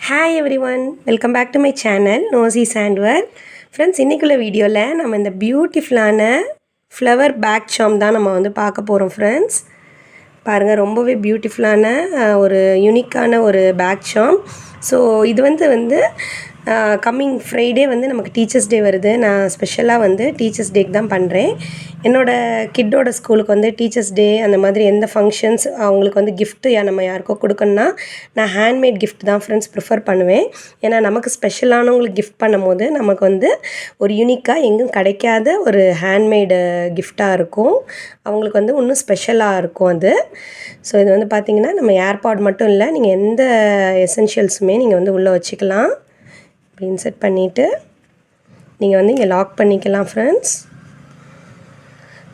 Hi everyone, welcome back to my channel நோசி சாண்ட்வர். Friends, இன்றைக்குள்ள வீடியோவில் நம்ம இந்த பியூட்டிஃபுல்லான ஃப்ளவர் பேக் சாம் தான் நம்ம வந்து பார்க்க போகிறோம். ஃப்ரெண்ட்ஸ் பாருங்கள், ரொம்பவே பியூட்டிஃபுல்லான ஒரு யூனிக்கான ஒரு பேக் சாம். ஸோ இது வந்து கம்மிங் ஃப்ரைடே வந்து நமக்கு டீச்சர்ஸ் டே வருது. நான் ஸ்பெஷலாக வந்து டீச்சர்ஸ் டேக்கு தான் பண்ணுறேன். என்னோடய கிட்டோட ஸ்கூலுக்கு வந்து டீச்சர்ஸ் டே அந்த மாதிரி எந்த ஃபங்க்ஷன்ஸ் அவங்களுக்கு வந்து கிஃப்ட்டு நம்ம யாருக்கோ கொடுக்கணுன்னா நான் ஹேண்ட்மேட் கிஃப்ட் தான் ஃப்ரெண்ட்ஸ் ப்ரிஃபர் பண்ணுவேன். ஏன்னா நமக்கு ஸ்பெஷலானவங்களுக்கு கிஃப்ட் பண்ணும்போது நமக்கு வந்து ஒரு யூனிக்காக எங்கும் கிடைக்காத ஒரு ஹேண்ட்மேடு கிஃப்டாக இருக்கும். அவங்களுக்கு வந்து இன்னும் ஸ்பெஷலாக இருக்கும் அது. ஸோ இது வந்து பார்த்திங்கன்னா நம்ம ஏர்பாட் மட்டும் இல்லை, நீங்கள் எந்த எசென்ஷியல்ஸுமே நீங்கள் வந்து உள்ளே வச்சுக்கலாம். இப்படி இன்செர்ட் பண்ணிவிட்டு நீங்கள் வந்து இங்கே லாக் பண்ணிக்கலாம் ஃப்ரெண்ட்ஸ்.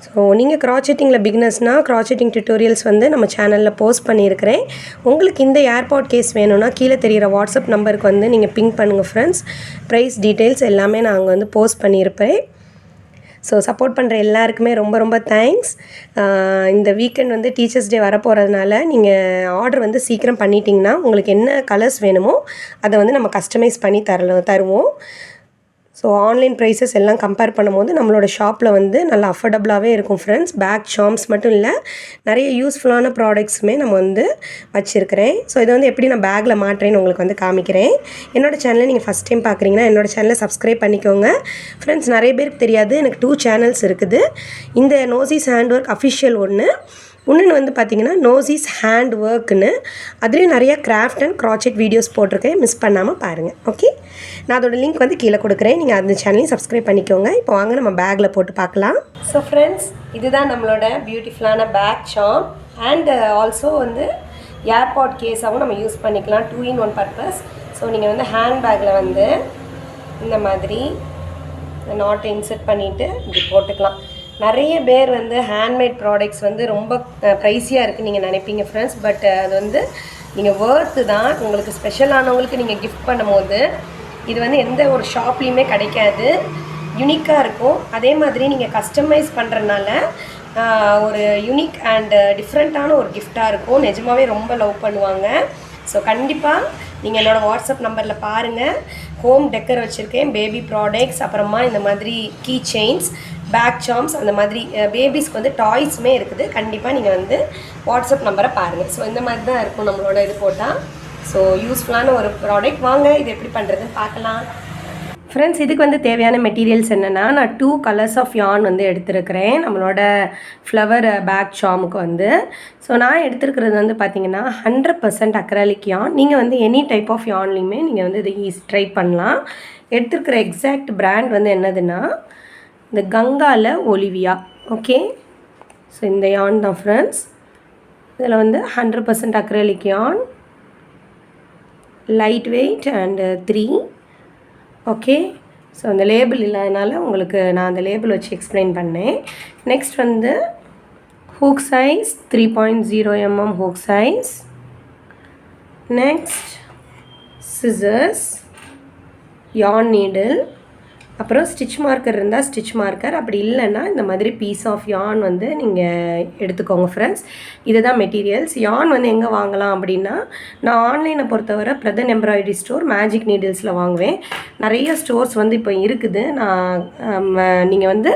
ஸோ நீங்கள் க்ராச்செட்டிங்கில் பிகினர்ஸ்னால் க்ராச்செட்டிங் டியூட்டோரியல்ஸ் வந்து நம்ம சேனலில் போஸ்ட் பண்ணியிருக்கிறேன். உங்களுக்கு இந்த ஏர்பாட் கேஸ் வேணும்னா கீழே தெரிகிற வாட்ஸ்அப் நம்பருக்கு வந்து நீங்கள் பிங்க் பண்ணுங்கள் ஃப்ரெண்ட்ஸ். ப்ரைஸ் டீட்டெயில்ஸ் எல்லாமே நான் அங்கே வந்து போஸ்ட் பண்ணியிருப்பேன். ஸோ சப்போர்ட் பண்ணுற எல்லாருக்குமே ரொம்ப ரொம்ப தேங்க்ஸ். இந்த வீக்கெண்ட் வந்து டீச்சர்ஸ் டே வரப்போகிறதுனால நீங்கள் ஆர்டர் வந்து சீக்கிரம் பண்ணிட்டீங்கன்னா உங்களுக்கு என்ன கலர்ஸ் வேணுமோ அதை வந்து நம்ம கஸ்டமைஸ் பண்ணி தருவோம். ஸோ ஆன்லைன் ப்ரைஸஸ் எல்லாம் கம்பேர் பண்ணும்போது நம்மளோட ஷாப்பில் வந்து நல்லா அஃபோர்டபுளாகவே இருக்கும் ஃப்ரெண்ட்ஸ். பேக் சாம்ஸ் மட்டும் இல்லை, நிறைய யூஸ்ஃபுல்லான ப்ராடக்ட்ஸுமே நம்ம வந்து வச்சுருக்கிறேன். ஸோ இதை வந்து எப்படி நான் பேக்கில் மாட்டுறேன்னு உங்களுக்கு வந்து காமிக்கிறேன். என்னோடய சேனலை நீங்கள் ஃபஸ்ட் டைம் பார்க்குறீங்கன்னா என்னோடய சேனலை சப்ஸ்கிரைப் பண்ணிக்கோங்க ஃப்ரெண்ட்ஸ். நிறைய பேருக்கு தெரியாது, எனக்கு 2 சேனல்ஸ் இருக்குது. இந்த நோசிஸ் ஹேண்ட் ஒர்க் அஃபிஷியல் ஒன்று வந்து பார்த்திங்கன்னா நோசிஸ் ஹேண்ட் ஒர்க்குன்னு, அதுலேயும் நிறையா கிராஃப்ட் அண்ட் க்ராச்செட் வீடியோஸ் போட்டிருக்கேன். மிஸ் பண்ணாமல் பாருங்கள். ஓகே, நான் அதோடய லிங்க் வந்து கீழே கொடுக்குறேன், நீங்கள் அந்த சேனலையும் சப்ஸ்கிரைப் பண்ணிக்கோங்க. இப்போ வாங்க நம்ம பேக்கில் போட்டு பார்க்கலாம். ஸோ ஃப்ரெண்ட்ஸ், இதுதான் நம்மளோட பியூட்டிஃபுல்லான பேக் சாம். அண்ட் ஆல்சோ வந்து ஏர்பாட் கேஸாகவும் நம்ம யூஸ் பண்ணிக்கலாம், 2 in 1 பர்பஸ். ஸோ நீங்கள் வந்து ஹேண்ட் பேக்கில் வந்து இந்த மாதிரி நாட்டை இன்செர்ட் பண்ணிவிட்டு இப்படி போட்டுக்கலாம். நிறைய பேர் வந்து ஹேண்ட்மேட் ப்ராடக்ட்ஸ் வந்து ரொம்ப ப்ரைஸியாக இருக்குன்னு நீங்கள் நினைப்பீங்க ஃப்ரெண்ட்ஸ். பட் அது வந்து நீங்கள் ஒர்த்து தான். உங்களுக்கு ஸ்பெஷலானவங்களுக்கு நீங்கள் கிஃப்ட் பண்ணும்போது இது வந்து எந்த ஒரு ஷாப்லேயுமே கிடைக்காது, யூனிக்காக இருக்கும். அதே மாதிரி நீங்கள் கஸ்டமைஸ் பண்ணுறதுனால ஒரு யூனிக் அண்ட் டிஃப்ரெண்ட்டான ஒரு கிஃப்டாக இருக்கும். நிஜமாகவே ரொம்ப லவ் பண்ணுவாங்க. ஸோ கண்டிப்பாக நீங்கள் என்னோடய வாட்ஸ்அப் நம்பரில் பாருங்கள். ஹோம் டெக்கர் வச்சுருக்கேன், பேபி ப்ராடக்ட்ஸ், அப்புறமா இந்த மாதிரி கீ செயின்ஸ், பேக் சாம்ஸ், அந்த மாதிரி பேபிஸ்க்கு வந்து டாய்ஸுமே இருக்குது. கண்டிப்பாக நீங்கள் வந்து வாட்ஸ்அப் நம்பரை பாருங்கள். ஸோ இந்த மாதிரி தான் இருக்கும் நம்மளோட இது போட்டால். ஸோ யூஸ்ஃபுல்லான ஒரு ப்ராடக்ட். வாங்க இது எப்படி பண்ணுறதுன்னு பார்க்கலாம் ஃப்ரெண்ட்ஸ். இதுக்கு வந்து தேவையான மெட்டீரியல்ஸ் என்னென்னா, நான் 2 கலர்ஸ் ஆஃப் யான் வந்து எடுத்துருக்கிறேன் நம்மளோட ஃப்ளவர் பேக் சாமுக்கு வந்து. ஸோ நான் எடுத்துருக்கிறது வந்து பார்த்திங்கன்னா 100% அக்ராலிக் யான். நீங்கள் வந்து எனி டைப் ஆஃப் யான்லேயுமே நீங்கள் வந்து இது ட்ரை பண்ணலாம். எடுத்துருக்கிற எக்ஸாக்ட் பிராண்ட் வந்து என்னதுன்னா இந்த கங்கால ஒலிவியா. ஓகே, ஸோ இந்த யான் தான் ஃப்ரெண்ட்ஸ். இதில் வந்து 100% அக்ராலிக் யான், light weight and 3. Okay, so அந்த லேபிள் இல்லாதனால உங்களுக்கு நான் அந்த லேபிள் வச்சு எக்ஸ்பிளைன் பண்ணேன். நெக்ஸ்ட் வந்து hook size 3.0 mm hook size. Next scissors, yarn needle, அப்புறம் ஸ்டிச் மார்க்கர் இருந்தால் ஸ்டிச் மார்க்கர், அப்படி இல்லைன்னா இந்த மாதிரி பீஸ் ஆஃப் யான் வந்து நீங்கள் எடுத்துக்கோங்க ஃப்ரெண்ட்ஸ். இதுதான் மெட்டீரியல்ஸ். யான் வந்து எங்கே வாங்கலாம் அப்படின்னா, நான் ஆன்லைனை பொறுத்தவரை பிரதன் எம்ப்ராய்டரி ஸ்டோர், மேஜிக் நீடில்ஸில் வாங்குவேன். நிறைய ஸ்டோர்ஸ் வந்து இப்போ இருக்குது. நீங்கள் வந்து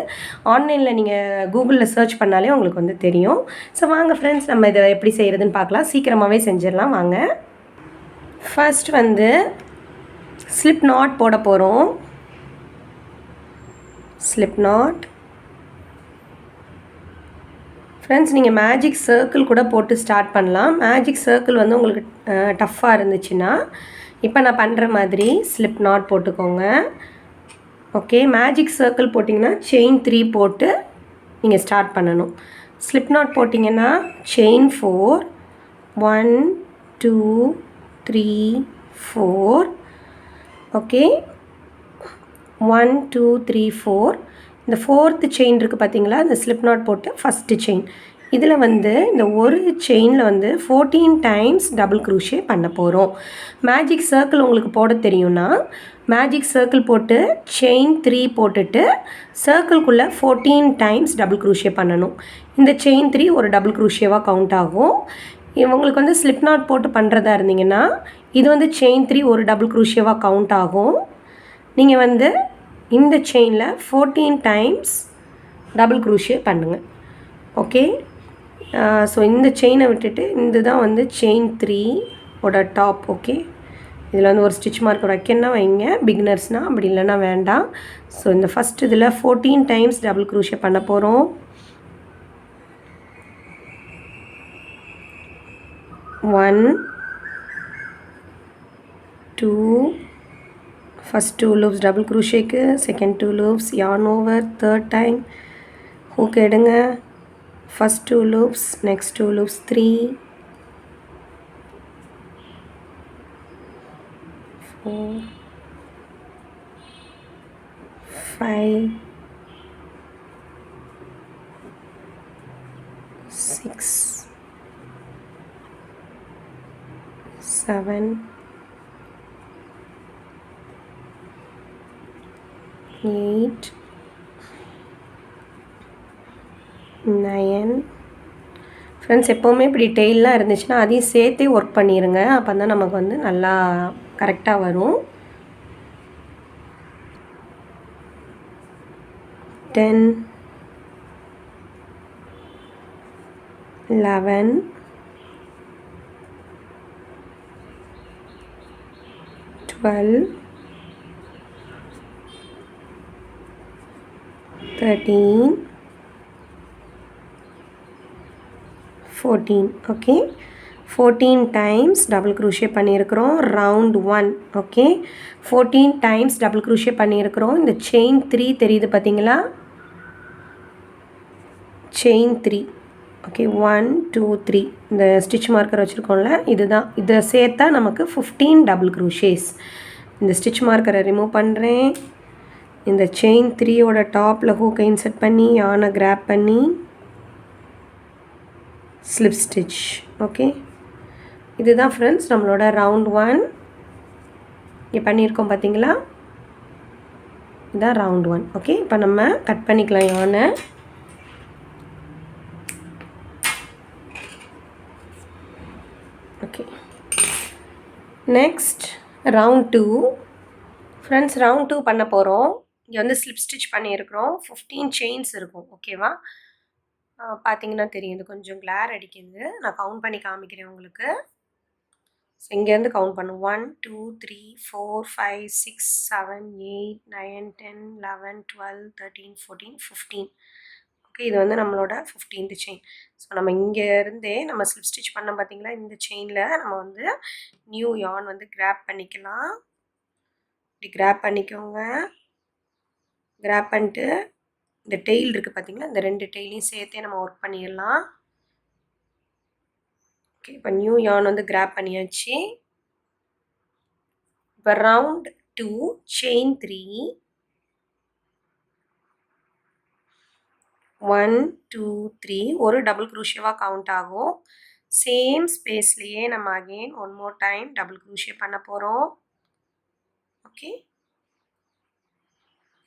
ஆன்லைனில் நீங்கள் கூகுளில் சர்ச் பண்ணாலே உங்களுக்கு வந்து தெரியும். ஸோ வாங்க ஃப்ரெண்ட்ஸ், நம்ம இதை எப்படி செய்கிறதுன்னு பார்க்கலாம். சீக்கிரமாகவே செஞ்சிடலாம் வாங்க. ஃபர்ஸ்ட் வந்து ஸ்லிப் நாட் போட போகிறோம். ஸ்லிப் நாட் ஃப்ரெண்ட்ஸ், நீங்கள் மேஜிக் சர்க்கிள் கூட போட்டு ஸ்டார்ட் பண்ணலாம். மேஜிக் சர்க்கிள் வந்து உங்களுக்கு டஃப்பாக இருந்துச்சுன்னா இப்போ நான் பண்ணுற மாதிரி ஸ்லிப் நாட் போட்டுக்கோங்க. ஓகே, மேஜிக் சர்க்கிள் போட்டிங்கன்னா செயின் 3 போட்டு நீங்கள் ஸ்டார்ட் பண்ணணும். ஸ்லிப் நாட் போட்டிங்கன்னா செயின் 4, 1 2 3 4. ஓகே, 1 2 3 4. இந்த 4th செயின் இருக்குது பார்த்தீங்களா, இந்த ஸ்லிப் நாட் போட்டு ஃபஸ்ட்டு செயின். இதில் வந்து இந்த ஒரு செயினில் வந்து 14 டைம்ஸ் டபுள் க்ரூஷே பண்ண போகிறோம். மேஜிக் சர்க்கிள் உங்களுக்கு போட தெரியும்னா மேஜிக் சர்க்கிள் போட்டு செயின் 3 போட்டுட்டு சர்க்கிள்குள்ளே 14 டைம்ஸ் டபுள் க்ரூஷே பண்ணணும். இந்த செயின் 3 ஒரு டபுள் க்ரூஷேவாக கவுண்ட் ஆகும். இவங்களுக்கு வந்து ஸ்லிப் நாட் போட்டு பண்ணுறதா இருந்தீங்கன்னா இது வந்து செயின் 3 ஒரு டபுள் க்ரூஷியவாக கவுண்ட் ஆகும். நீங்கள் வந்து இந்த செயினில் 14 டைம்ஸ் டபுள் க்ரூஷியே பண்ணுங்கள். ஓகே, ஸோ இந்த செயினை விட்டுட்டு இந்த தான் வந்து செயின் 3 ஓட டாப். ஓகே, இதில் வந்து ஒரு ஸ்டிச் மார்க் வைக்கணும்னா வைங்க, பிகினர்ஸ்னால், அப்படி இல்லைன்னா வேண்டாம். ஸோ இந்த ஃபஸ்ட் இதில் 14 டைம்ஸ் டபுள் க்ரூஷியே பண்ண போகிறோம். 1 2 first 2 loops double crochetக்கு, second 2 loops yarn over, third time hook எடுங்க, first 2 loops, next 2 loops 3 4 5 6 7 8 9. Friends, எப்போவுமே இப்படி டெய்லாம் இருந்துச்சுன்னா அதையும் சேர்த்தே ஒர்க் பண்ணிடுங்க. அப்போ தான் நமக்கு வந்து நல்லா கரெக்டாக வரும். 10 11 12 13 14. ஓகே, 14 டைம்ஸ் டபுள் க்ரூஷே பண்ணியிருக்கிறோம். Round 1. Okay, 14 times double crochet பண்ணியிருக்கிறோம். இந்த செயின் 3 தெரியுது பார்த்தீங்களா? செயின் 3. ஓகே, 1 2 3 இந்த ஸ்டிச் மார்க்கர் வச்சுருக்கோம்ல, இதுதான். இதை சேர்த்தா நமக்கு 15 டபுள் க்ரூஷேஸ். இந்த ஸ்டிச் மார்க்கரை ரிமூவ் பண்ணுறேன். இந்த செயின் 3யோட டாப்பில் ஹூக்கை இன்சர்ட் பண்ணி யானை கிராப் பண்ணி ஸ்லிப் ஸ்டிச். ஓகே, இதுதான் ஃப்ரெண்ட்ஸ் நம்மளோட ரவுண்ட் 1 இங்கே பண்ணியிருக்கோம் பார்த்தீங்களா? இதுதான் ரவுண்ட் 1. ஓகே, இப்போ நம்ம கட் பண்ணிக்கலாம் யானை. Okay, next round 2. Friends, round 2 பண்ண போகிறோம். இங்கே வந்து ஸ்லிப் ஸ்டிச் பண்ணியிருக்கிறோம். 15 செயின்ஸ் இருக்கும். ஓகேவா? பார்த்தீங்கன்னா தெரியும், இது கொஞ்சம் கிளார் அடிக்குது. நான் கவுண்ட் பண்ணி காமிக்கிறேன் உங்களுக்கு. ஸோ இங்கேருந்து கவுண்ட் பண்ணும். 1 2 3 4 5 6 7 8 9 10 11 12 13 14 15. ஓகே, இது வந்து நம்மளோட 15th செயின். ஸோ நம்ம இங்கேருந்தே நம்ம ஸ்லிப் ஸ்டிச் பண்ணோம் பார்த்தீங்களா? இந்த செயினில் நம்ம வந்து நியூ யான் வந்து கிராப் பண்ணிக்கலாம். இப்படி கிராப் பண்ணிக்கோங்க. கிராப் பண்ணிட்டு இந்த டெயில் இருக்குது பார்த்தீங்களா? இந்த 2 டெய்லையும் சேர்த்தே நம்ம ஒர்க் பண்ணிடலாம். ஓகே, இப்போ நியூ யான் வந்து கிராப் பண்ணியாச்சு. இப்போ ரவுண்ட் 2 செயின் 3 1 2 3 ஒரு டபுள் க்ரூஷியவாக கவுண்ட் ஆகும். சேம் ஸ்பேஸ்லேயே நம்ம again one more time double crochet பண்ண போகிறோம். ஓகே,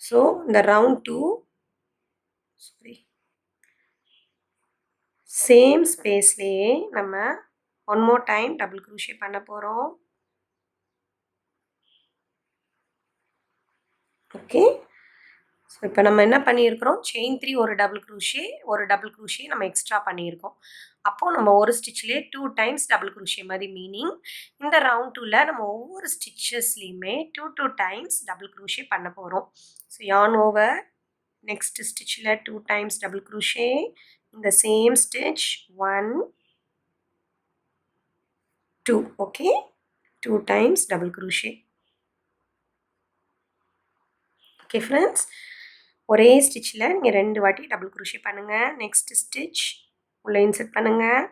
ஸோ இந்த ரவுண்ட் 2 சேம் ஸ்பேஸ்லேயே நம்ம one more time double crochet பண்ண போகிறோம். ஓகே, ஸோ இப்போ நம்ம என்ன பண்ணியிருக்கிறோம்? செயின் 3 ஒரு டபுள் க்ரூஷே நம்ம எக்ஸ்ட்ரா பண்ணியிருக்கோம். அப்போது நம்ம ஒரு ஸ்டிச்லேயே 2 டைம்ஸ் டபுள் க்ரூஷே மாதிரி. மீனிங் இந்த ரவுண்ட் 2ல் நம்ம ஒவ்வொரு ஸ்டிச்சஸ்லேயுமே 2 டைம்ஸ் டபுள் க்ரூஷே பண்ண போகிறோம். ஸோ யான் ஓவர், நெக்ஸ்ட் ஸ்டிச்சில் 2 டைம்ஸ் டபுள் க்ரூஷே, இந்த same stitch 1 2. Okay, 2 times double crochet. Okay friends, ஒரே ஸ்டிச்சில் நீங்கள் 2 வாட்டி டபுள் க்ரூஷே பண்ணுங்கள். நெக்ஸ்ட் ஸ்டிச் உள்ளே இன்சர்ட் பண்ணுங்கள்.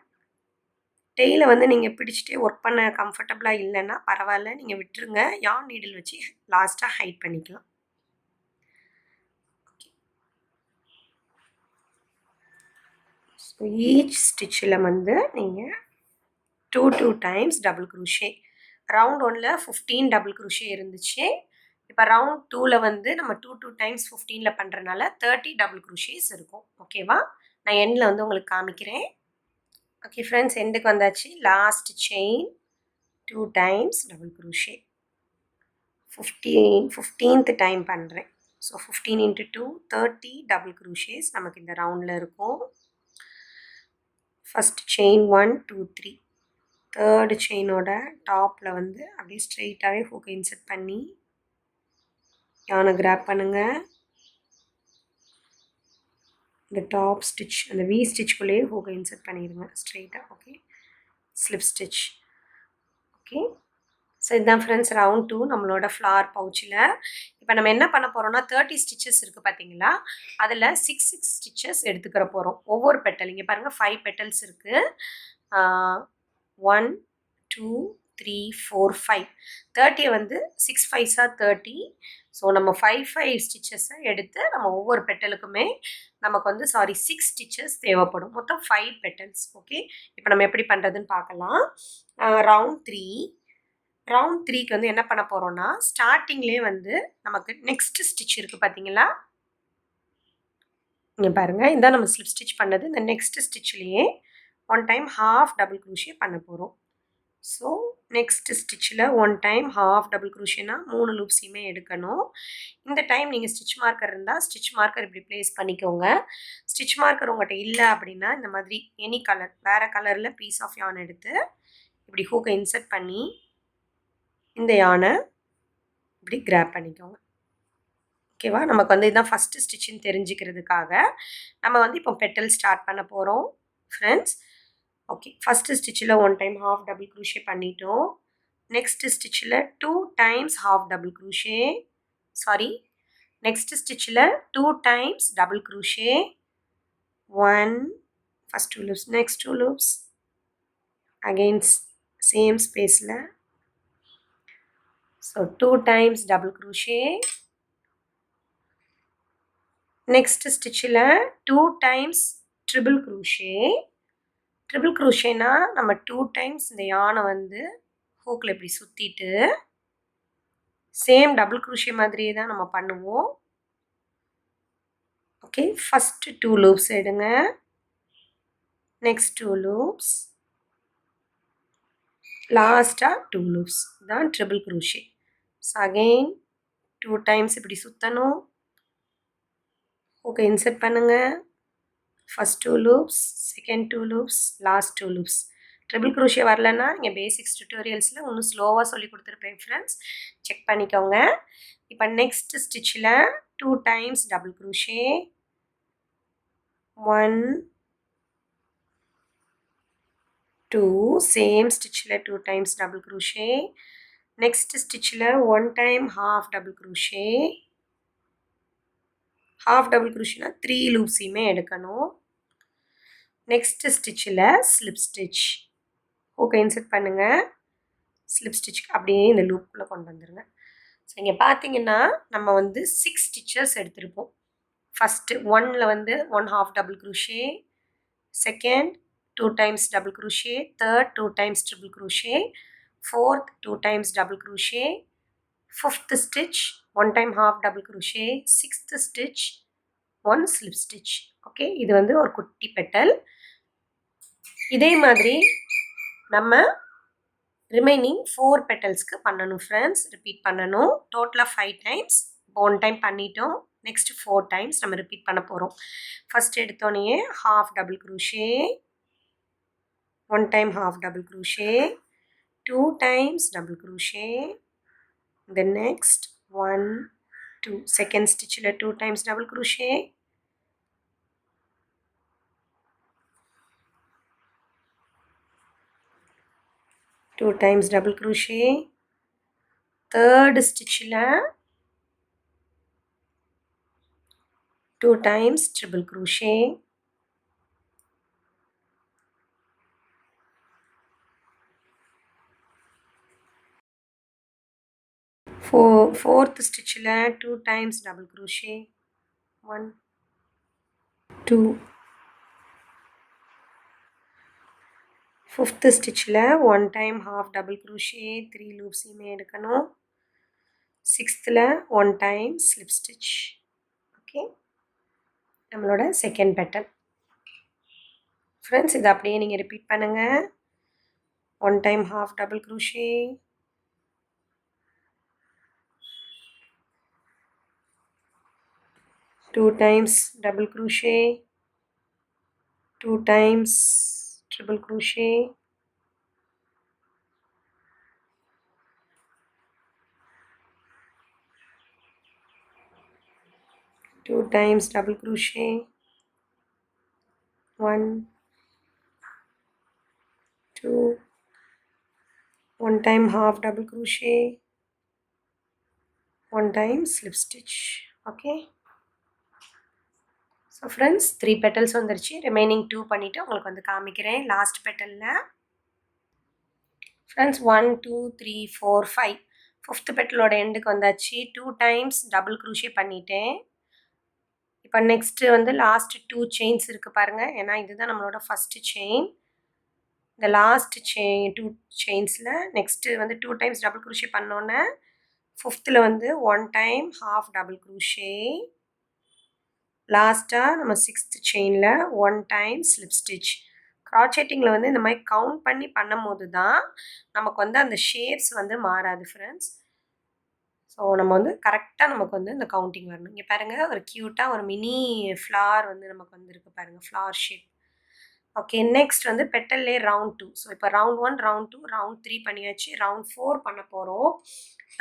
டெய்லை வந்து நீங்கள் பிடிச்சிட்டே ஒர்க் பண்ண கம்ஃபர்டபுளாக இல்லைன்னா பரவாயில்ல, நீங்கள் விட்டுருங்க. யான் நீடில் வச்சு லாஸ்ட்டாக ஹைட் பண்ணிக்கலாம். ஸோ ஈச் ஸ்டிச்சில் வந்து நீங்கள் 2 டைம்ஸ் டபுள் க்ரூஷே. ரவுண்ட் 1ல் 15 டபுள் க்ரூஷே இருந்துச்சு. இப்போ ரவுண்ட் 2ல் வந்து நம்ம 2 டைம்ஸ் 15ல் பண்ணுறதுனால 30 டபுள் க்ரூஷேஸ் இருக்கும். ஓகேவா? நான் எண்டில் வந்து உங்களுக்கு காமிக்கிறேன். ஓகே ஃப்ரெண்ட்ஸ், எண்டுக்கு வந்தாச்சு. Last chain 2 times double crochet. 15th time பண்ணுறேன். ஸோ 15 × 2 30 டபுள் க்ரோஷேஸ் நமக்கு இந்த ரவுண்டில் இருக்கும். ஃபஸ்ட் செயின் 1 2 3, தேர்டு செயினோட டாப்பில் வந்து அப்படியே ஸ்ட்ரெயிட்டாகவே ஹூக்கை இன்செர்ட் பண்ணி யானை கிராப் பண்ணுங்கள். இந்த டாப் ஸ்டிச் அந்த வி ஸ்டிச்சுக்குள்ளேயே ஹூக்கை இன்செர்ட் பண்ணிடுங்க ஸ்ட்ரெயிட்டாக. Okay, slip stitch. Okay, so இதுதான் ஃப்ரெண்ட்ஸ் ரவுண்ட் 2 நம்மளோட ஃப்ளார் பவுச்சில். இப்போ நம்ம என்ன பண்ண போகிறோம்னா 30 ஸ்டிச்சஸ் இருக்குது பார்த்தீங்களா, அதில் 6 ஸ்டிச்சஸ் எடுத்துக்கிற போகிறோம். ஒவ்வொரு பெட்டல் இங்கே பாருங்கள் 5 பெட்டல்ஸ் இருக்குது. 1 2 3 4 5, 30 வந்து 6 5s 30. ஸோ நம்ம 5 ஸ்டிச்சஸை எடுத்து நம்ம ஒவ்வொரு பெட்டலுக்குமே நமக்கு வந்து 6 ஸ்டிச்சஸ் தேவைப்படும். மொத்தம் 5 பெட்டல்ஸ். ஓகே, இப்போ நம்ம எப்படி பண்ணுறதுன்னு பார்க்கலாம். ரவுண்ட் 3க்கு வந்து என்ன பண்ண போகிறோம்னா ஸ்டார்டிங்லேயே வந்து நமக்கு நெக்ஸ்ட் ஸ்டிச் இருக்குது பார்த்தீங்களா, இங்கே பாருங்கள், இதான் நம்ம ஸ்லிப் ஸ்டிச் பண்ணது. இந்த நெக்ஸ்ட் ஸ்டிச்லேயே 1 டைம் ஹாஃப் டபுள் க்ரோஷே பண்ண போகிறோம். ஸோ நெக்ஸ்ட் ஸ்டிச்சில் 1 டைம் ஹாஃப் டபுள் க்ரோஷேனா 3 லூப்ஸையுமே எடுக்கணும். இந்த டைம் நீங்கள் ஸ்டிச் மார்க்கர் இருந்தால் ஸ்டிச் மார்க்கர் இப்படி ப்ளேஸ் பண்ணிக்கோங்க. ஸ்டிச் மார்க்கர் உங்கள்கிட்ட இல்லை அப்படின்னா இந்த மாதிரி எனி கலர் வேறு கலரில் பீஸ் ஆஃப் யான் எடுத்து இப்படி ஹூக்கை இன்செர்ட் பண்ணி இந்த யானை இப்படி கிராப் பண்ணிக்கோங்க. ஓகேவா, நமக்கு வந்து இதுதான் ஃபஸ்ட்டு ஸ்டிச்சுன்னு தெரிஞ்சுக்கிறதுக்காக நம்ம வந்து இப்போ பெட்டல் ஸ்டார்ட் பண்ண போகிறோம் ஃப்ரெண்ட்ஸ். ஓகே, ஃபஸ்ட்டு ஸ்டிச்சில் 1 டைம் ஹாஃப் டபுள் க்ரோஷே பண்ணிட்டோம். நெக்ஸ்ட் ஸ்டிச்சில் 2 times half double crochet, next ஸ்டிச்சில் 2 times double crochet. 1 first 2 loops, next 2 loops, again same ஸ்பேஸில். So 2 times double crochet. Next ஸ்டிச்சில் 2 டைம்ஸ் ட்ரிபிள் க்ரோஷே. ட்ரிபிள் க்ரோஷேனா நம்ம 2 times இந்த யானை வந்து ஹூக்கில் இப்படி சுற்றிட்டு சேம் டபுள் க்ரோஷே மாதிரியே தான் நம்ம பண்ணுவோம். ஓகே, ஃபஸ்ட்டு 2 லூப்ஸ் எடுங்க, நெக்ஸ்ட் 2 லூப்ஸ், லாஸ்ட்டாக 2 லூப்ஸ் தான் triple crochet. So again 2 times இப்படி சுற்றணும், ஹூக்கை இன்செர்ட் பண்ணுங்கள். First 2 loops, second 2 loops, last 2 loops. Triple crochet வரலன்னா நீங்கள் பேசிக்ஸ் டியூட்டோரியல்ஸில் இன்னும் ஸ்லோவாக சொல்லி கொடுத்துருப்பேன் ஃப்ரெண்ட்ஸ், செக் பண்ணிக்கோங்க. இப்போ நெக்ஸ்ட் ஸ்டிச்சில் 2 டைம்ஸ் டபுள் க்ரோஷே. 1 2, சேம் ஸ்டிச்சில் 2 டைம்ஸ் டபுள் க்ரோஷே. நெக்ஸ்ட் ஸ்டிச்சில் 1 time half double crochet. Half double க்ரோஷேனா 3 லூப்ஸையுமே எடுக்கணும். நெக்ஸ்ட் ஸ்டிச்சில் ஸ்லிப் ஸ்டிச், ஹூக்கை இன்செர்ட் பண்ணுங்கள், ஸ்லிப் ஸ்டிச்சுக்கு அப்படியே இந்த லூப்புக்குள்ளே கொண்டு வந்துடுங்க. ஸோ இங்கே பார்த்தீங்கன்னா நம்ம வந்து 6 ஸ்டிச்சஸ் எடுத்திருப்போம். ஃபஸ்ட்டு 1ல் வந்து 1 half double crochet, second 2 times double crochet, third 2 times triple crochet, fourth 2 times double crochet, fifth stitch 1 time half double crochet, sixth stitch 1 slip stitch. Okay, இது வந்து ஒரு குட்டி பெட்டல். இதே மாதிரி நம்ம ரிமைனிங் 4 பெட்டல்ஸ்க்கு பண்ணணும் ஃப்ரெண்ட்ஸ், ரிப்பீட் பண்ணணும். டோட்டலாக 5 டைம்ஸ், 1 டைம் பண்ணிட்டோம். நெக்ஸ்ட் 4 டைம்ஸ் நம்ம ரிப்பீட் பண்ண போகிறோம். ஃபஸ்ட் எடுத்தோடனே half double crochet, 1 time half double crochet, 2 times double crochet, the next 1 2 second ஸ்டிச்சில் 2 times double crochet, two times double crochet, third ஸ்டிச்சில் 2 டைம்ஸ் ட்ரிபிள் க்ரோஷே, ஃபோர்த் ஸ்டிச்சில் 2 times double crochet, 1 2, fifth ஸ்டிச்சில் 1 time half double crochet, 3 லூப்ஸையுமே எடுக்கணும். சிக்ஸ்த்தில் 1 time slip stitch. Okay, நம்மளோட second petal. Friends இதை அப்படியே நீங்கள் ரிப்பீட் பண்ணுங்கள். 1 time half double crochet, 2 times double crochet, 2 times triple crochet, 2 times double crochet, 1, 2, 1 time half double crochet, 1 time slip stitch. Okay. So friends 3 petals வந்துருச்சு. Remaining 2 பண்ணிவிட்டு உங்களுக்கு வந்து காமிக்கிறேன் லாஸ்ட் பெட்டலில். ஃப்ரெண்ட்ஸ் 1, 2, 3, 4, 5 ஃபிஃப்த் பெட்டலோட எண்டுக்கு வந்தாச்சு. 2 times டபுள் க்ரூஷே பண்ணிட்டேன். இப்போ next வந்து லாஸ்ட் 2 செயின்ஸ் இருக்குது பாருங்கள். ஏன்னா இதுதான் நம்மளோட ஃபஸ்ட்டு செயின். இந்த லாஸ்ட் 2 செயின்ஸில் நெக்ஸ்ட்டு வந்து 2 times டபுள் க்ரூஷே பண்ணோன்னே ஃபிஃப்த்தில் வந்து 1 time half டபுள் க்ரூஷே. லாஸ்ட்டாக நம்ம 6th செயினில் 1 time ஸ்லிப் ஸ்டிச். க்ராச்செட்டிங்கில் வந்து இந்த மாதிரி கவுண்ட் பண்ணி பண்ணும் போது தான் நமக்கு வந்து அந்த ஷேப்ஸ் வந்து மாறாது ஃப்ரெண்ட்ஸ். ஸோ நம்ம வந்து கரெக்டாக நமக்கு வந்து இந்த கவுண்டிங் வரணும். இங்கே பாருங்கள், ஒரு க்யூட்டாக ஒரு மினி ஃப்ளார் வந்து நமக்கு வந்துருக்கு பாருங்கள், ஃப்ளார் ஷேப். ஓகே, நெக்ஸ்ட் வந்து பெட்டல்லே ரவுண்ட் 2. ஸோ இப்போ ரவுண்ட் 1, ரவுண்ட் 2, ரவுண்ட் 3 பண்ணியாச்சு. ரவுண்ட் 4 பண்ண போகிறோம்.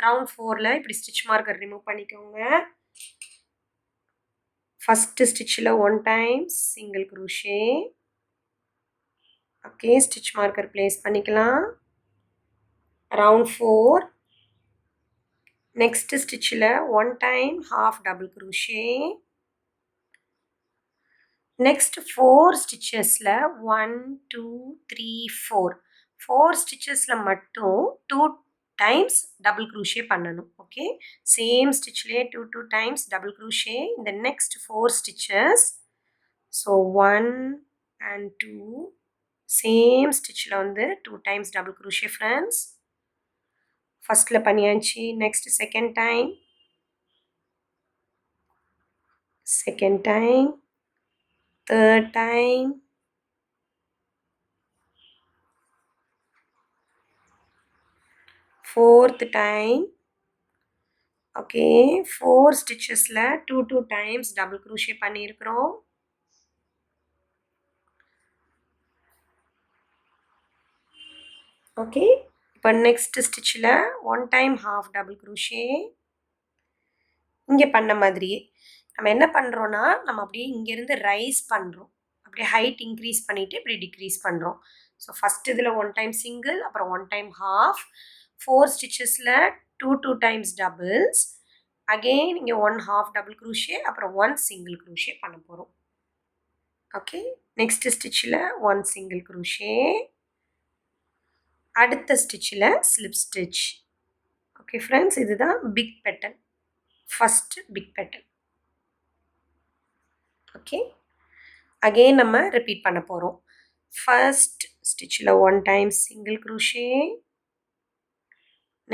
ரவுண்ட் 4ல் இப்படி ஸ்டிச் மார்க்கர் ரிமூவ் பண்ணிக்கோங்க. ஃபஸ்ட்டு ஸ்டிச்சில் 1 time single crochet. Okay, stitch marker place பண்ணிக்கலாம். ரவுண்ட் 4 நெக்ஸ்ட் ஸ்டிச்சில் 1 time half double crochet. Next 4 ஸ்டிச்சஸில் 1, 2, 3, 4 ஸ்டிச்சஸில் மட்டும் 2 times டபுள் க்ரூஷே பண்ணணும். ஓகே, சேம் ஸ்டிச்லேயே 2 times டபுள் க்ரூஷே இந்த next 4 stitches. So 1 and 2 same ஸ்டிச்சில் வந்து 2 times டபுள் க்ரூஷே ஃப்ரெண்ட்ஸ். ஃபஸ்ட்டில் பண்ணியாச்சு. Next second time, third time, fourth time. Okay, 4 ஸ்டிச்சஸில் 2 times டபுள் க்ரூஷே பண்ணியிருக்கிறோம். ஓகே, இப்போ நெக்ஸ்ட் ஸ்டிச்சில் 1 time half டபுள் க்ரூஷே. இங்கே பண்ண மாதிரியே நம்ம என்ன பண்ணுறோன்னா, நம்ம அப்படியே இங்கேருந்து ரைஸ் பண்ணுறோம். அப்படியே ஹைட் இன்க்ரீஸ் பண்ணிவிட்டு இப்படி டிக்ரீஸ் பண்ணுறோம். ஸோ ஃபஸ்ட் இதில் 1 time சிங்கிள், அப்புறம் 1 time half, 4 ஸ்டிச்சஸில் 2 times டபுள்ஸ், அகெயின் இங்கே 1 half டபுள் க்ரூஷே, அப்புறம் 1 சிங்கிள் க்ரூஷே பண்ண போகிறோம். ஓகே, நெக்ஸ்ட் ஸ்டிச்சில் 1 சிங்கிள் க்ரூஷே, அடுத்த ஸ்டிச்சில் ஸ்லிப் ஸ்டிச். ஓகே ஃப்ரெண்ட்ஸ், இதுதான் big petal, first big petal. Okay, again நம்ம ரிப்பீட் பண்ண போகிறோம். ஃபர்ஸ்ட் ஸ்டிச்சில் 1 time சிங்கிள் க்ரூஷே,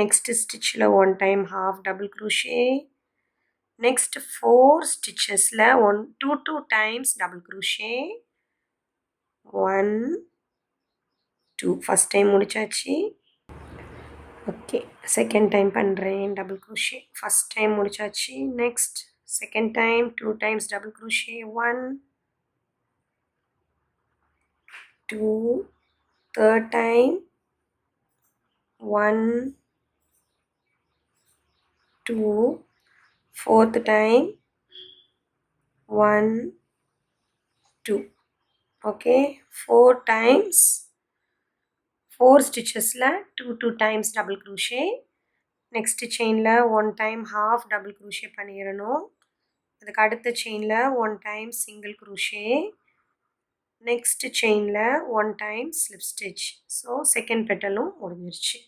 நெக்ஸ்ட் ஸ்டிச்சில் 1 time half double crochet, next 4 ஸ்டிச்சஸில் 2 times double crochet, 1, 2. First time முடிச்சாச்சு. ஓகே, செகண்ட் டைம் பண்ணுறேன் டபுள் க்ரூஷே. ஃபஸ்ட் டைம் முடிச்சாச்சு. Next second time 2 times double crochet, 1, 2, third time 1, 2, fourth time 1, 2. Okay, 4 times 4 ஸ்டிச்சஸில் 2 times double crochet. Next செயினில் 1 time half double crochet பண்ணிடணும். அதுக்கு அடுத்த செயினில் 1 time single crochet, next செயினில் 1 time slip stitch. So second பெட்டலும் முடிஞ்சிருச்சு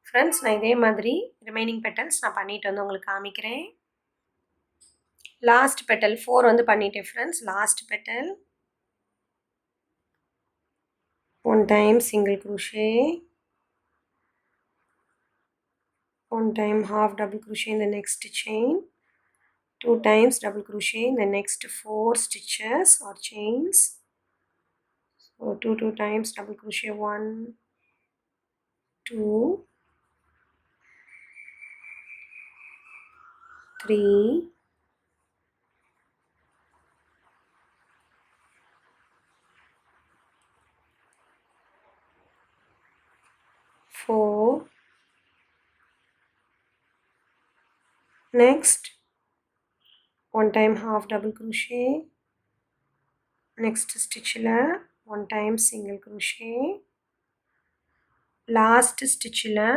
ஃப்ரெண்ட்ஸ். நான் இதே மாதிரி ரிமைனிங் பெட்டல்ஸ் நான் பண்ணிட்டு வந்து உங்களுக்கு காமிக்கிறேன். லாஸ்ட் பெட்டல் 4 வந்து பண்ணிட்டேன் friends. Last petal 1 time single crochet, 1 time half double crochet in the next chain, 2 times double crochet in the next 4 stitches or chains. So 2 times double crochet, 1 2 3 4. Next 1 time half double crochet, next stitch la 1 time single crochet, last stitch la,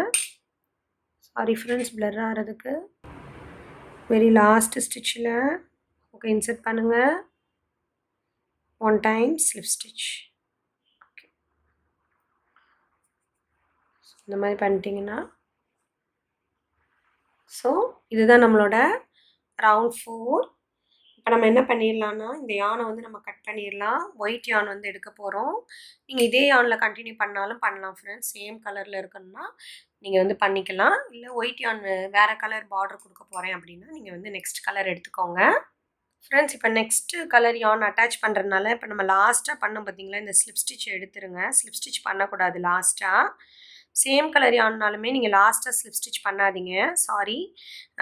sorry friends blur ஆறதுக்கு, very last stitch la okay insert பண்ணுங்க, 1 time slip stitch. Okay. இந்த மாதிரி பண்ணிட்டீங்கன்னா, so இதுதான் நம்மளோட round 4. இப்போ நம்ம என்ன பண்ணிடலாம்னா, இந்த யானை வந்து நம்ம கட் பண்ணிடலாம். ஒயிட் யான் வந்து எடுக்க போகிறோம். நீங்கள் இதே யானில் கண்டினியூ பண்ணாலும் பண்ணலாம் ஃப்ரெண்ட்ஸ். சேம் கலரில் இருக்கணும்னா நீங்கள் வந்து பண்ணிக்கலாம். இல்லை ஒயிட் யான் வேறு கலர் பார்டர் கொடுக்க போகிறேன் அப்படின்னா நீங்கள் வந்து நெக்ஸ்ட் கலர் எடுத்துக்கோங்க ஃப்ரெண்ட்ஸ். இப்போ நெக்ஸ்ட்டு கலர் யான் அட்டாச் பண்ணுறதுனால இப்போ நம்ம லாஸ்ட்டாக பண்ணோம் பார்த்தீங்களா, இந்த ஸ்லிப் ஸ்டிச் எடுத்துருங்க. ஸ்லிப் ஸ்டிச் பண்ணக்கூடாது லாஸ்ட்டாக. சேம் கலர் யான்னாலுமே நீங்கள் லாஸ்ட்டாக ஸ்லிப் ஸ்டிச் பண்ணாதீங்க, சாரி.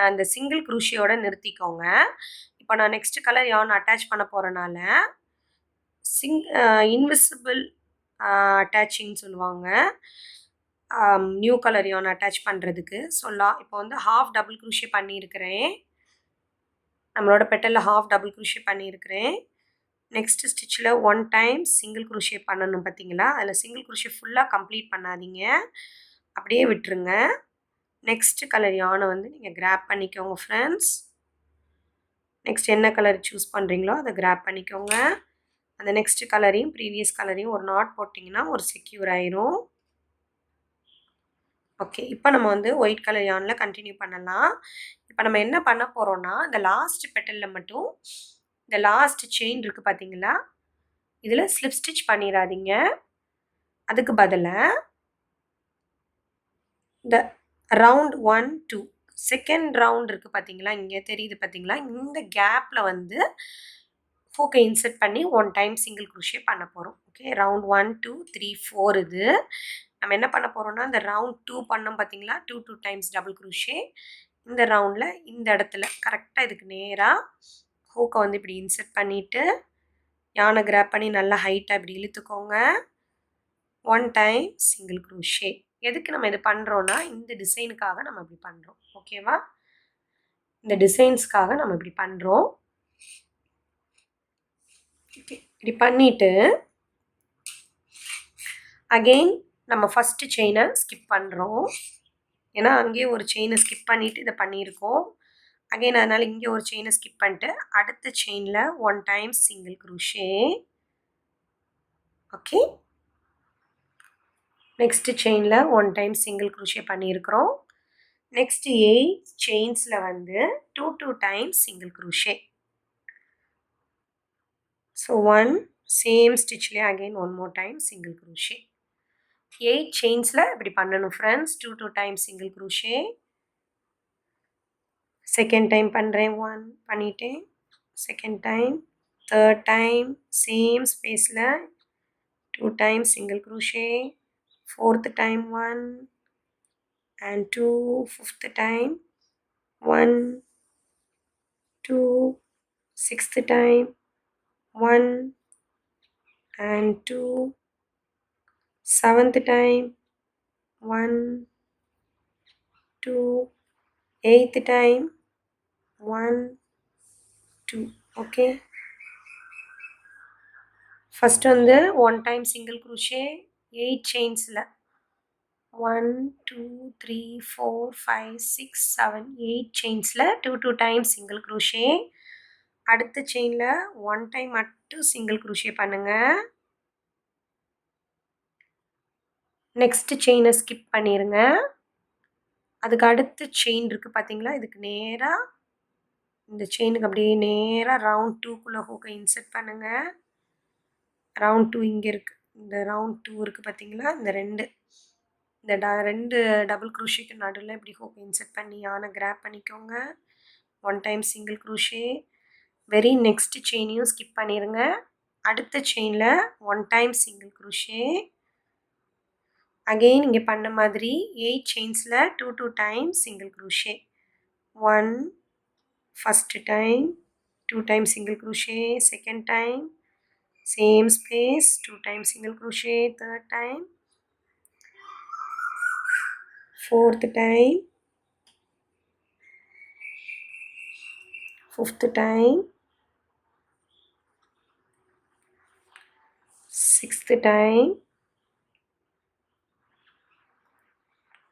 அந்த சிங்கிள் குரூஷியோட நிறுத்திக்கோங்க. இப்போ நான் நெக்ஸ்ட் கலர் யான் அட்டாச் பண்ண போகிறனால இன்விசிபிள் அட்டாச்சிங் சொல்லுவாங்க, நியூ கலர் யான் அட்டாச் பண்ணுறதுக்கு. ஸோ இப்போ வந்து ஹாஃப் டபுள் குரூஷே பண்ணியிருக்கிறேன். நம்மளோட பெட்டலில் ஹாஃப் டபுள் குரூஷே பண்ணியிருக்கிறேன். நெக்ஸ்ட் ஸ்டிச்சில் 1 டைம் சிங்கிள் குரூஷே பண்ணணும் பார்த்தீங்களா, அதில் சிங்கிள் குரூஷே ஃபுல்லாக கம்ப்ளீட் பண்ணாதீங்க, அப்படியே விட்டுருங்க. நெக்ஸ்ட் கலர் யானை வந்து நீங்கள் கிராப் பண்ணிக்கோங்க ஃப்ரெண்ட்ஸ். நெக்ஸ்ட் என்ன கலர் சூஸ் பண்ணுறீங்களோ அதை கிராப் பண்ணிக்கோங்க. அந்த நெக்ஸ்ட் கலரையும் ப்ரீவியஸ் கலரையும் ஒரு நாட் போட்டிங்கன்னா ஒரு செக்யூர் ஆயிரும். ஓகே, இப்போ நம்ம வந்து ஒயிட் கலர் யானில் கண்டினியூ பண்ணலாம். இப்போ நம்ம என்ன பண்ண போகிறோம்னா, இந்த லாஸ்ட் பெட்டலில் மட்டும் இந்த லாஸ்ட் செயின் இருக்குது பார்த்தீங்களா, இதில் ஸ்லிப் ஸ்டிச் பண்ணிடாதீங்க. அதுக்கு பதிலாக இந்த ரவுண்ட் 1 2 செகண்ட் ரவுண்ட் இருக்குது பார்த்தீங்களா, இங்கே தெரியுது பார்த்தீங்களா, இந்த கேப்பில் வந்து ஹூக்கை இன்சர்ட் பண்ணி 1 டைம் சிங்கிள் குரூஷே பண்ண போகிறோம். ஓகே, ரவுண்ட் 1 2 3 4 இது. நம்ம என்ன பண்ண போகிறோம்னா, இந்த ரவுண்ட் 2 பண்ணோம் பார்த்தீங்களா, 2 டைம்ஸ் டபுள் குரூஷே. இந்த ரவுண்டில் இந்த இடத்துல கரெக்டாக இதுக்கு நேராக ஹூக்கை வந்து இப்படி இன்சர்ட் பண்ணிவிட்டு யானை கிராப் பண்ணி நல்லா ஹைட்டாக இப்படி இழுத்துக்கோங்க. 1 டைம் சிங்கிள் குரூஷே. எதுக்கு நம்ம இது பண்ணுறோன்னா, இந்த டிசைனுக்காக நம்ம இப்படி பண்ணுறோம். ஓகேவா, இந்த டிசைன்ஸ்க்காக நம்ம இப்படி பண்ணுறோம். ஓகே, இப்படி பண்ணிவிட்டு அகெயின் நம்ம ஃபஸ்ட்டு செயினை ஸ்கிப் பண்ணுறோம். ஏன்னா அங்கேயே ஒரு செயினை ஸ்கிப் பண்ணிவிட்டு இதை பண்ணியிருக்கோம். அகெயின் அதனால் இங்கே ஒரு செயினை ஸ்கிப் பண்ணிட்டு அடுத்த செயினில் 1 time single crochet. Okay, next செயினில் 1 டைம் சிங்கிள் குரூஷே பண்ணியிருக்கிறோம். நெக்ஸ்ட் 8 செயின்ஸில் வந்து 2 times single crochet. So 1 same ஸ்டிச்லேயே again 1 more time single crochet. 8 செயின்ஸில் இப்படி பண்ணணும் friends. 2 time single crochet. Second time பண்ணுறேன், 1 பண்ணிட்டேன். Second time, third time same ஸ்பேஸில் 2 time single crochet. Fourth time 1 and 2. Fifth time 1 2. Sixth time 1 and 2. Seventh time 1 2. Eighth time 1 2. Okay, first வந்து 1 time single crochet 8 செயின்ஸில் 1 2 3 4 5 6 7 8 செயின்ஸில் 2 time single crochet. அடுத்த செயினில் 1 time மட்டும் single crochet பண்ணுங்கள். Next செயினை skip பண்ணிடுங்க. அதுக்கு அடுத்த செயின் இருக்குது பார்த்தீங்களா, இதுக்கு நேராக இந்த செயினுக்கு அப்படியே நேராக ரவுண்ட் 2க்குள்ளே ஹூக்கை இன்சர்ட் பண்ணுங்கள். ரவுண்ட் 2 இங்கே இருக்குது, இந்த ரவுண்ட் 2 இருக்குது பார்த்தீங்களா, இந்த ரெண்டு டபுள் குரூஷேக்கு நடுவில் இப்படி ஹூக்கை இன்சர்ட் பண்ணி யானை கிராப் பண்ணிக்கோங்க. 1 time single crochet. Very next செயினையும் ஸ்கிப் பண்ணிடுங்க. அடுத்த செயினில் 1 டைம் சிங்கிள் க்ரோஷே. அகெயின் இங்கே பண்ண மாதிரி 8 செயின்ஸில் 2 times single crochet. 1 first time, 2 time single crochet, second time, same space, 2 times single crochet, third time, fourth time, fifth time, sixth time,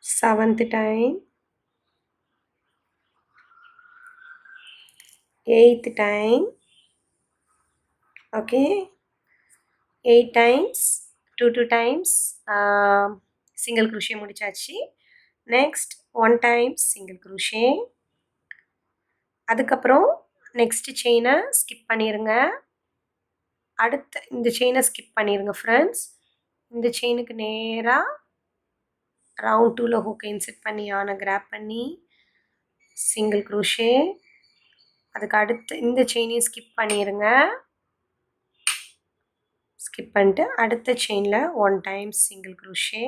seventh time, eighth time. Okay, 8 times, 2 times single crochet முடிச்சாச்சு. next 1 times single crochet. அதுக்கப்புறம் next செயினை skip பண்ணிடுங்க. அடுத்த இந்த செயினை skip பண்ணிடுங்க friends. இந்த செயினுக்கு நேராக ரவுண்ட் 2ல ஹூக்கை இன்செர்ட் பண்ணி யானை கிராப் பண்ணி சிங்கிள் க்ரோஷே. அதுக்கு அடுத்து இந்த செயினையும் ஸ்கிப் பண்ணிடுங்க. ஸ்கிப் பண்ணிட்டு அடுத்த செயினில் 1 டைம்ஸ் சிங்கிள் க்ரோஷே.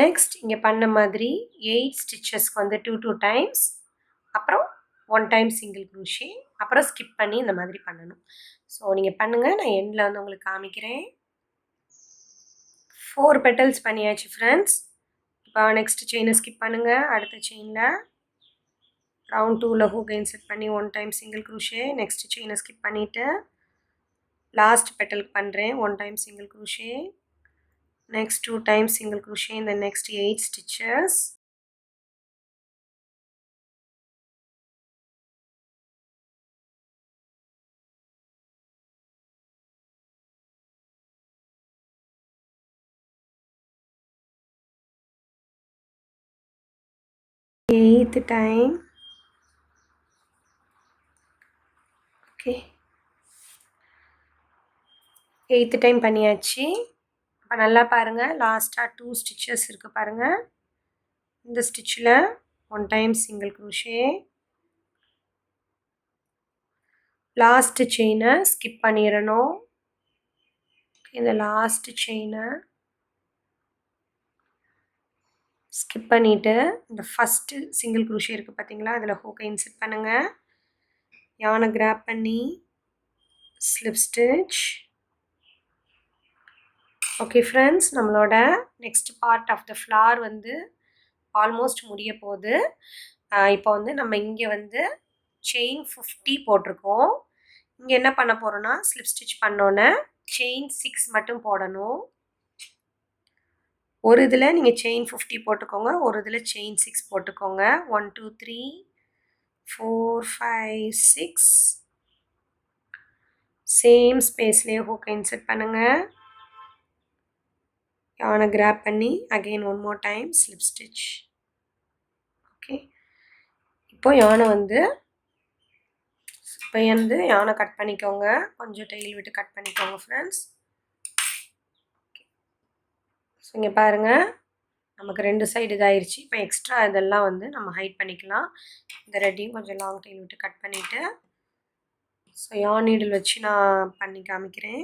நெக்ஸ்ட் இங்கே பண்ண மாதிரி 8 ஸ்டிச்சஸ்க்கு வந்து 2 டைம்ஸ், அப்புறம் 1 டைம் சிங்கிள் க்ரோஷே, அப்புறம் ஸ்கிப் பண்ணி இந்த மாதிரி பண்ணணும். ஸோ நீங்கள் பண்ணுங்கள், நான் எண்டில் வந்து உங்களுக்கு காமிக்கிறேன். 4 பெட்டல்ஸ் பண்ணியாச்சு ஃப்ரெண்ட்ஸ். இப்போ நெக்ஸ்ட் செயினை ஸ்கிப் பண்ணுங்கள். அடுத்த செயினில் ரவுண்ட் 2ல ஹூக்கை இன்செர்ட் பண்ணி 1 டைம் சிங்கிள் க்ரோஷே. நெக்ஸ்ட் செயினை ஸ்கிப் பண்ணிவிட்டு லாஸ்ட் பெட்டலுக்கு பண்ணுறேன் 1 time single crochet. next 2 times single crochet in the next 8 stitches. Eighth time. Okay, 8th time பண்ணியாச்சு. இப்போ நல்லா பாருங்கள், லாஸ்ட்டாக 2 ஸ்டிச்சஸ் இருக்குது பாருங்கள். இந்த ஸ்டிச்சில் 1 டைம் சிங்கிள் க்ரோஷே. லாஸ்ட்டு செயினை ஸ்கிப் பண்ணிடணும். இந்த லாஸ்ட்டு செயினை ஸ்கிப் பண்ணிவிட்டு இந்த ஃபஸ்ட்டு சிங்கிள் க்ரோஷே இருக்குது பார்த்தீங்களா, அதில் ஹூக்கை இன்செர்ட் பண்ணுங்கள். யானை கிராப் பண்ணி ஸ்லிப் ஸ்டிச். ஓகே ஃப்ரெண்ட்ஸ், நம்மளோட next part of the flower வந்து ஆல்மோஸ்ட் முடிய போகுது. இப்போ வந்து நம்ம இங்கே வந்து செயின் 50 போட்டிருக்கோம். இங்கே என்ன பண்ண போகிறோன்னா, ஸ்லிப் ஸ்டிச் பண்ணோன்னே செயின் 6 மட்டும் போடணும். ஒரு இதில் நீங்கள் செயின் 50 போட்டுக்கோங்க, ஒரு இதில் செயின் 6 போட்டுக்கோங்க. 1 2 3 4 5 6 சேம் ஸ்பேஸ்லேயே ஹூக்கை இன்செர்ட் பண்ணுங்கள். யானை கிராப் பண்ணி again 1 more time slip stitch. Okay, இப்போ யானை வந்து யானை கட் பண்ணிக்கோங்க. கொஞ்சம் டெயில் விட்டு கட் பண்ணிக்கோங்க ஃப்ரெண்ட்ஸ். ஸோ இங்கே பாருங்கள், நமக்கு 2 சைடு இதாகிடுச்சு. இப்போ எக்ஸ்ட்ரா இதெல்லாம் வந்து நம்ம ஹைட் பண்ணிக்கலாம். இந்த ரெட்டையும் கொஞ்சம் லாங் டெயில் விட்டு கட் பண்ணிவிட்டு, ஸோ யான் நீடில் வச்சு நான் பண்ணி காமிக்கிறேன்.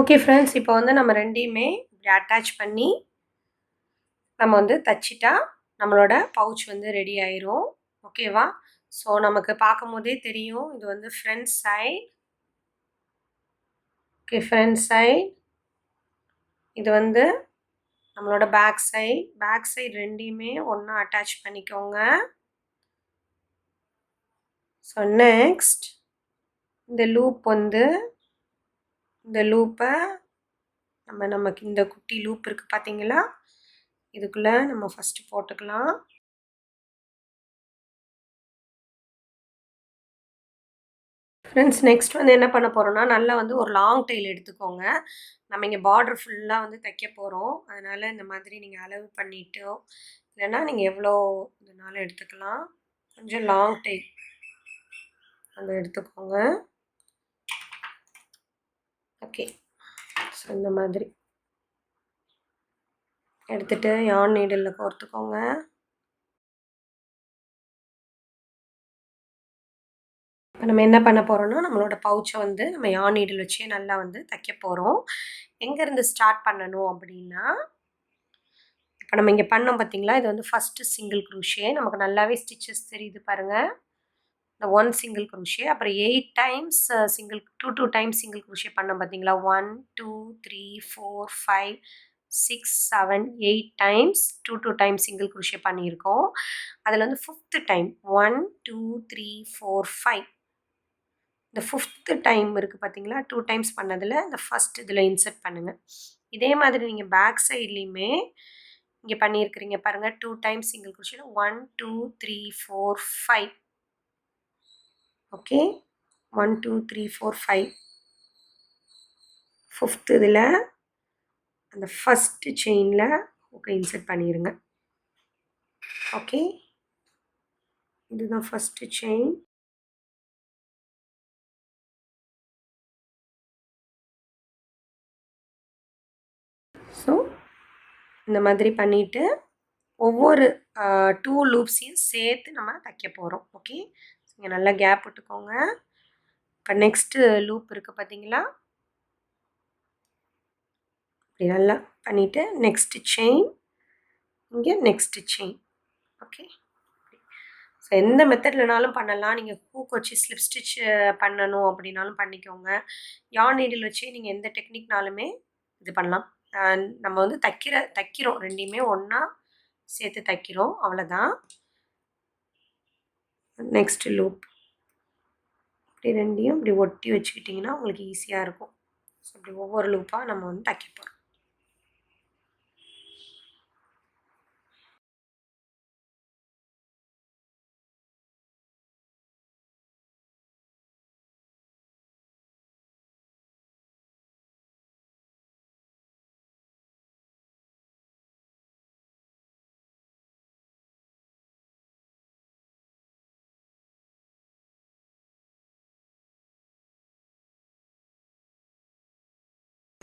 ஓகே ஃப்ரெண்ட்ஸ், இப்போ வந்து நம்ம ரெண்டையுமே இப்படி அட்டாச் பண்ணி நம்ம வந்து தச்சிட்டா நம்மளோட பவுச் வந்து ரெடி ஆயிரும். ஓகேவா? ஸோ நமக்கு பார்க்கும் போதே தெரியும், இது வந்து front side. Okay, front side. இது வந்து நம்மளோட பேக் சைடு ரெண்டையுமே ஒன்றா அட்டாச் பண்ணிக்கோங்க. ஸோ நெக்ஸ்ட் இந்த லூப்பை நமக்கு இந்த குட்டி லூப் இருக்குது பார்த்தீங்களா, இதுக்குள்ளே நம்ம ஃபஸ்ட்டு போட்டுக்கலாம். ஃப்ரெண்ட்ஸ் நெக்ஸ்ட் வந்து என்ன பண்ண போகிறோம்னா, நல்லா வந்து ஒரு லாங் டெயில் எடுத்துக்கோங்க. நம்ம இங்கே பார்டர் ஃபுல்லாக வந்து தைக்க போகிறோம். அதனால் இந்த மாதிரி நீங்கள் அளவு பண்ணிட்டோ இல்லைன்னா நீங்கள் எவ்வளோ இதனாலும் எடுத்துக்கலாம். கொஞ்சம் லாங் டெயில் வந்து எடுத்துக்கோங்க. ஓகே, ஸோ இந்த மாதிரி எடுத்துகிட்டு யான் நீடிலில் கோர்த்துக்கோங்க. இப்போ நம்ம என்ன பண்ண போகிறோம்னா, நம்மளோட பவுச்சை வந்து நம்ம யான் நீடில் வச்சே நல்லா வந்து தைக்க போகிறோம். எங்கேருந்து ஸ்டார்ட் பண்ணணும் அப்படின்னா, இப்போ நம்ம இங்கே பண்ணோம் பார்த்தீங்களா, இது வந்து ஃபஸ்ட்டு சிங்கிள் க்ரூஷே. நமக்கு நல்லாவே ஸ்டிச்சஸ் தெரியுது பாருங்கள். இந்த 1 சிங்கிள் க்ரூஷே, அப்புறம் 8 times two times single crochet பண்ணோம் பார்த்தீங்களா, 1 2 3 4 5 6 7 8 times two times single crochet பண்ணியிருக்கோம். அதில் வந்து 5th டைம் 1 2 3 4 5 இந்த 5th டைம் இருக்குது பார்த்தீங்களா, 2 டைம்ஸ் பண்ணதில் இந்த ஃபஸ்ட் இதில் இன்சர்ட் பண்ணுங்கள். இதே மாதிரி நீங்கள் பேக் சைட்லேயுமே இங்கே பண்ணியிருக்கிறீங்க பாருங்கள், 2 டைம்ஸ் சிங்கிள் க்ரூஷேல 1 2 3 4 5. ஓகே, 1 2 3 4 5. 5th இதில் அந்த ஃபஸ்ட்டு செயினில் ஓகே இன்சர்ட் பண்ணிடுங்க. ஓகே, இதுதான் ஃபஸ்ட்டு செயின். ஸோ இந்த மாதிரி பண்ணிவிட்டு ஒவ்வொரு 2 லூப்ஸையும் சேர்த்து நம்ம தைக்க போகிறோம். ஓகே, இங்கே நல்லா கேப் விட்டுக்கோங்க. இப்போ நெக்ஸ்ட்டு லூப் இருக்குது பார்த்தீங்களா, இப்படி நல்லா பண்ணிவிட்டு நெக்ஸ்ட்டு செயின், இங்கே நெக்ஸ்ட்டு செயின். ஓகே, ஸோ எந்த மெத்தட்லனாலும் பண்ணலாம். நீங்கள் ஹூக் வச்சு ஸ்லிப் ஸ்டிச் பண்ணணும் அப்படின்னாலும் பண்ணிக்கோங்க. யான் நீடில் வச்சு நீங்கள் எந்த டெக்னிக்னாலுமே இது பண்ணலாம். நம்ம வந்து தைக்கிறோம் ரெண்டையுமே ஒன்றா சேர்த்து தைக்கிறோம், அவ்வளோதான். நெக்ஸ்ட் லூப் இப்படி ரெண்டையும் இப்படி ஒட்டி வச்சுக்கிட்டிங்கன்னா உங்களுக்கு ஈஸியாக இருக்கும். ஸோ இப்படி ஒவ்வொரு லூப்பாக நம்ம வந்து தைக்க போகிறோம்.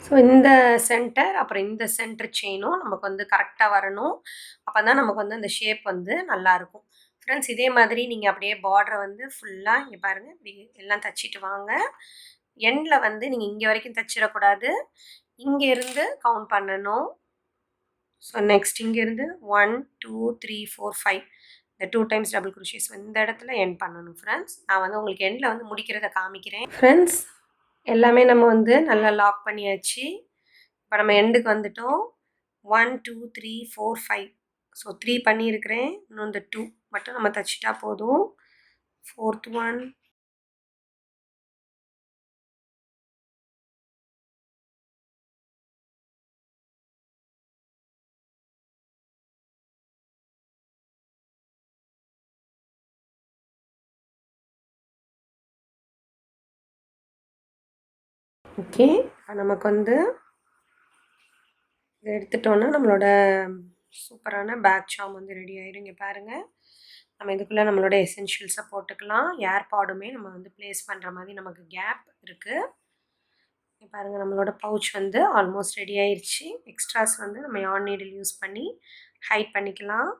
ஸோ இந்த சென்டர் அப்புறம் இந்த சென்டர் செயினும் நமக்கு வந்து கரெக்டாக வரணும். அப்போ தான் நமக்கு வந்து அந்த ஷேப் வந்து நல்லாயிருக்கும். ஃப்ரெண்ட்ஸ் இதே மாதிரி நீங்கள் அப்படியே பார்டரை வந்து ஃபுல்லாக இங்கே பாருங்கள், இப்படி எல்லாம் தைச்சிட்டு வாங்க. எண்டில் வந்து நீங்கள் இங்கே வரைக்கும் தைச்சிடக்கூடாது, இங்கேருந்து கவுண்ட் பண்ணணும். ஸோ நெக்ஸ்ட் இங்கேருந்து 1 2 3 4 5 இந்த 2 டைம்ஸ் டபுள் க்ரோஷேஸ் இந்த இடத்துல எண்ட் பண்ணணும். ஃப்ரெண்ட்ஸ் நான் வந்து உங்களுக்கு எண்டில் வந்து முடிக்கிறத காமிக்கிறேன். ஃப்ரெண்ட்ஸ் எல்லாமே நம்ம வந்து நல்லா லாக் பண்ணியாச்சு. இப்போ நம்ம எண்டுக்கு வந்துட்டோம். 1 2 3 4 5 ஸோ 3 பண்ணியிருக்கிறேன். இன்னும் இந்த 2 மட்டும் நம்ம தைச்சிட்டா போதும். 4th one, okay. நமக்கு வந்து இதை எடுத்துட்டோன்னா நம்மளோட சூப்பரான பேக் சாம் வந்து ரெடி ஆயிடும். இங்கே பாருங்கள், நம்ம இதுக்குள்ளே நம்மளோட எசென்ஷியல்ஸை போட்டுக்கலாம். ஏர்பாடுமே நம்ம வந்து ப்ளேஸ் பண்ணுற மாதிரி நமக்கு கேப் இருக்குது. இங்கே பாருங்கள், நம்மளோட பவுச் வந்து ஆல்மோஸ்ட் ரெடி ஆயிடுச்சு. எக்ஸ்ட்ராஸ் வந்து நம்ம யான் நீடில் யூஸ் பண்ணி ஹைட் பண்ணிக்கலாம்.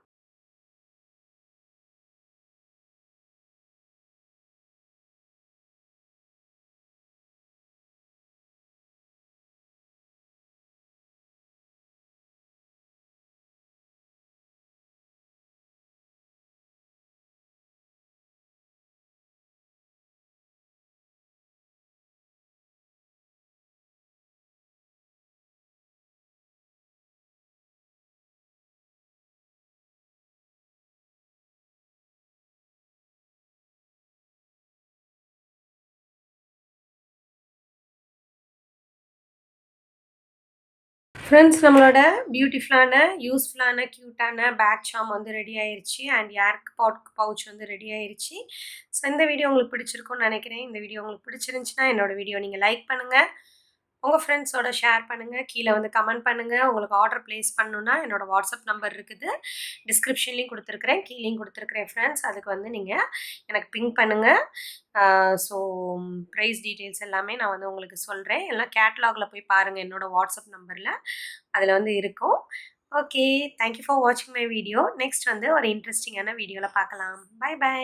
ஃப்ரெண்ட்ஸ் நம்மளோட பியூட்டிஃபுல்லான, யூஸ்ஃபுல்லான, க்யூட்டான பேக் சார்ம் வந்து ரெடி ஆயிருச்சு. அண்ட் ஏர் பவுச் வந்து ரெடி ஆயிருச்சு. ஸோ இந்த வீடியோ உங்களுக்கு பிடிச்சிருக்கும்னு நினைக்கிறேன். இந்த வீடியோ உங்களுக்கு பிடிச்சிருந்துச்சுன்னா என்னோட வீடியோ நீங்கள் லைக் பண்ணுங்கள். உங்கள் ஃப்ரெண்ட்ஸோட ஷேர் பண்ணுங்கள். கீழே வந்து கமெண்ட் பண்ணுங்கள். உங்களுக்கு ஆர்டர் ப்ளேஸ் பண்ணணுன்னா என்னோட வாட்ஸ்அப் நம்பர் இருக்குது. டிஸ்கிரிப்ஷன்லேயும் கொடுத்துருக்குறேன், கீழேயும் கொடுத்துருக்குறேன் ஃப்ரெண்ட்ஸ். அதுக்கு வந்து நீங்கள் எனக்கு பிங்க் பண்ணுங்கள். ஸோ ப்ரைஸ் டீட்டெயில்ஸ் எல்லாமே நான் வந்து உங்களுக்கு சொல்கிறேன். எல்லாம் கேட்லாகில் போய் பாருங்கள் என்னோட வாட்ஸ்அப் நம்பரில். அதில் வந்து இருக்கும். ஓகே, தேங்க்யூ ஃபார் வாட்சிங் மை வீடியோ. நெக்ஸ்ட் வந்து ஒரு இன்ட்ரெஸ்டிங்கான வீடியோவில் பார்க்கலாம். Bye by.